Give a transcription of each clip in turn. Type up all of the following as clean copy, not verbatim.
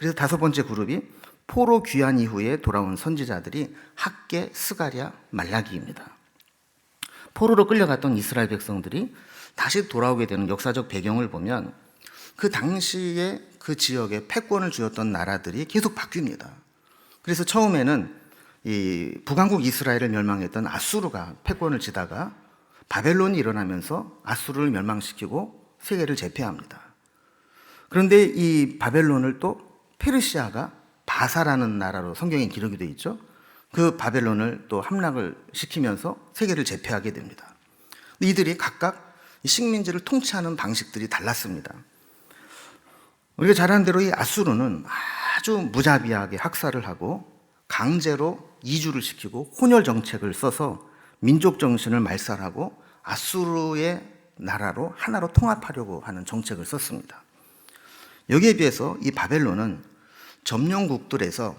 그래서 다섯 번째 그룹이 포로 귀환 이후에 돌아온 선지자들이 학개, 스가랴, 말라기입니다. 포로로 끌려갔던 이스라엘 백성들이 다시 돌아오게 되는 역사적 배경을 보면 그 당시에 그 지역에 패권을 쥐었던 나라들이 계속 바뀝니다. 그래서 처음에는 이 북왕국 이스라엘을 멸망했던 아수르가 패권을 쥐다가 바벨론이 일어나면서 아수르를 멸망시키고 세계를 제패합니다. 그런데 이 바벨론을 또 페르시아가 바사라는 나라로 성경에 기록이 되어 있죠. 그 바벨론을 또 함락을 시키면서 세계를 제패하게 됩니다. 이들이 각각 식민지를 통치하는 방식들이 달랐습니다. 우리가 잘 아는 대로 이 아수르는 아주 무자비하게 학살을 하고 강제로 이주를 시키고 혼혈 정책을 써서 민족 정신을 말살하고 아수르의 나라로 하나로 통합하려고 하는 정책을 썼습니다. 여기에 비해서 이 바벨론은 점령국들에서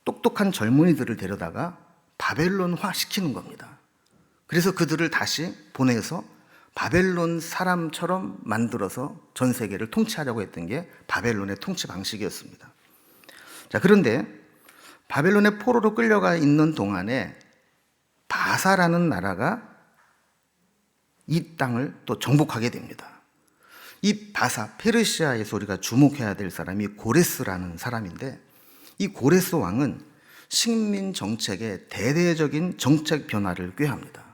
똑똑한 젊은이들을 데려다가 바벨론화 시키는 겁니다. 그래서 그들을 다시 보내서 바벨론 사람처럼 만들어서 전 세계를 통치하려고 했던 게 바벨론의 통치 방식이었습니다. 자, 그런데 바벨론의 포로로 끌려가 있는 동안에 바사라는 나라가 이 땅을 또 정복하게 됩니다. 이 바사, 페르시아에서 우리가 주목해야 될 사람이 고레스라는 사람인데, 이 고레스 왕은 식민 정책의 대대적인 정책 변화를 꾀합니다.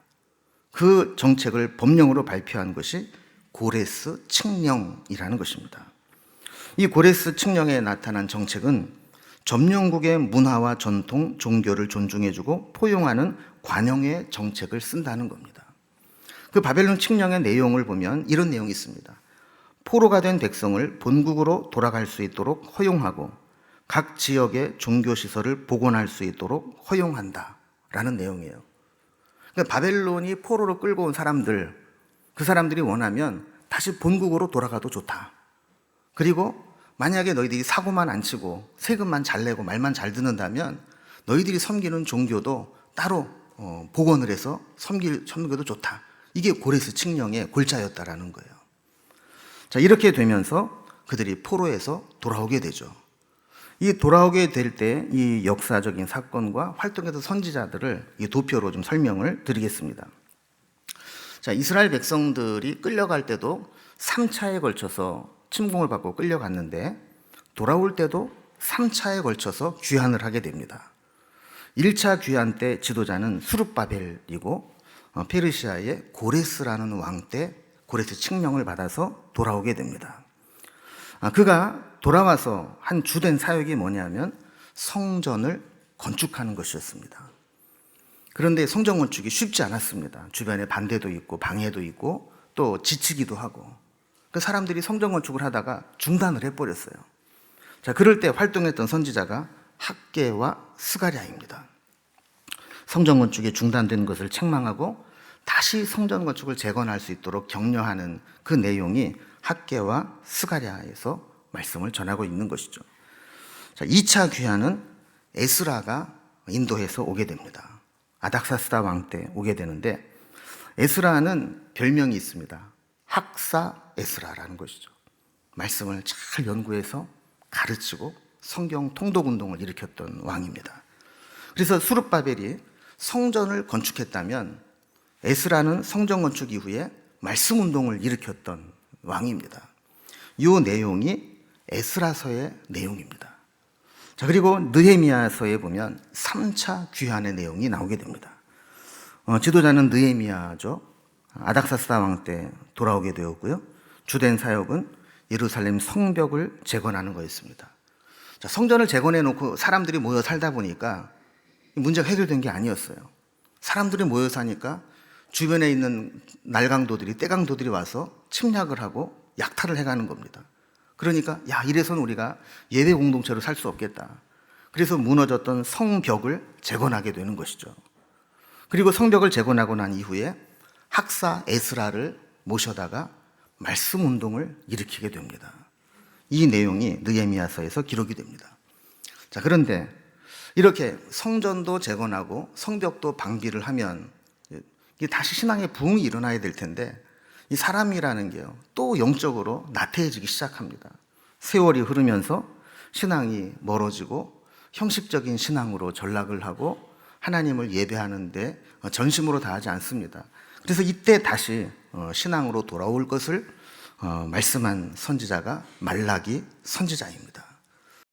그 정책을 법령으로 발표한 것이 고레스 칙령이라는 것입니다. 이 고레스 칙령에 나타난 정책은 점령국의 문화와 전통, 종교를 존중해주고 포용하는 관용의 정책을 쓴다는 겁니다. 그 바벨론 칙령의 내용을 보면 이런 내용이 있습니다. 포로가 된 백성을 본국으로 돌아갈 수 있도록 허용하고 각 지역의 종교시설을 복원할 수 있도록 허용한다라는 내용이에요. 그러니까 바벨론이 포로로 끌고 온 사람들, 그 사람들이 원하면 다시 본국으로 돌아가도 좋다. 그리고 만약에 너희들이 사고만 안 치고 세금만 잘 내고 말만 잘 듣는다면 너희들이 섬기는 종교도 따로 복원을 해서 섬겨도 좋다. 이게 고레스 칙령의 골자였다라는 거예요. 자, 이렇게 되면서 그들이 포로에서 돌아오게 되죠. 이 돌아오게 될 때 이 역사적인 사건과 활동했던 선지자들을 도표로 좀 설명을 드리겠습니다. 자, 이스라엘 백성들이 끌려갈 때도 3차에 걸쳐서 침공을 받고 끌려갔는데 돌아올 때도 3차에 걸쳐서 귀환을 하게 됩니다. 1차 귀환 때 지도자는 수룹바벨이고 페르시아의 고레스라는 왕 때 고레스 칙령을 받아서 돌아오게 됩니다. 그가 돌아와서 한 주된 사역이 뭐냐면 성전을 건축하는 것이었습니다. 그런데 성전 건축이 쉽지 않았습니다. 주변에 반대도 있고 방해도 있고 또 지치기도 하고, 그 사람들이 성전 건축을 하다가 중단을 해버렸어요. 자, 그럴 때 활동했던 선지자가 학개와 스가랴입니다. 성전 건축이 중단된 것을 책망하고 다시 성전 건축을 재건할 수 있도록 격려하는 그 내용이 학개와 스가랴에서 말씀을 전하고 있는 것이죠. 자, 2차 귀환은 에스라가 인도에서 오게 됩니다. 아닥사스다 왕 때 오게 되는데, 에스라는 별명이 있습니다. 학사 에스라라는 것이죠. 말씀을 잘 연구해서 가르치고 성경 통독 운동을 일으켰던 왕입니다. 그래서 수룹바벨이 성전을 건축했다면 에스라는 성전 건축 이후에 말씀 운동을 일으켰던 왕입니다. 이 내용이 에스라서의 내용입니다. 자, 그리고 느헤미야서에 보면 3차 귀환의 내용이 나오게 됩니다. 지도자는 느헤미야죠. 아닥사스다 왕 때 돌아오게 되었고요. 주된 사역은 예루살렘 성벽을 재건하는 거였습니다. 자, 성전을 재건해 놓고 사람들이 모여 살다 보니까 문제가 해결된 게 아니었어요. 사람들이 모여 사니까 주변에 있는 날강도들이, 떼강도들이 와서 침략을 하고 약탈을 해가는 겁니다. 그러니까 이래서는 우리가 예배 공동체로 살 수 없겠다. 그래서 무너졌던 성벽을 재건하게 되는 것이죠. 그리고 성벽을 재건하고 난 이후에 학사 에스라를 모셔다가 말씀 운동을 일으키게 됩니다. 이 내용이 느헤미야서에서 기록이 됩니다. 자, 그런데 이렇게 성전도 재건하고 성벽도 방비를 하면 다시 신앙의 부흥이 일어나야 될 텐데, 이 사람이라는 게요, 또 영적으로 나태해지기 시작합니다. 세월이 흐르면서 신앙이 멀어지고 형식적인 신앙으로 전락을 하고 하나님을 예배하는데 전심으로 다하지 않습니다. 그래서 이때 다시 신앙으로 돌아올 것을 말씀한 선지자가 말라기 선지자입니다.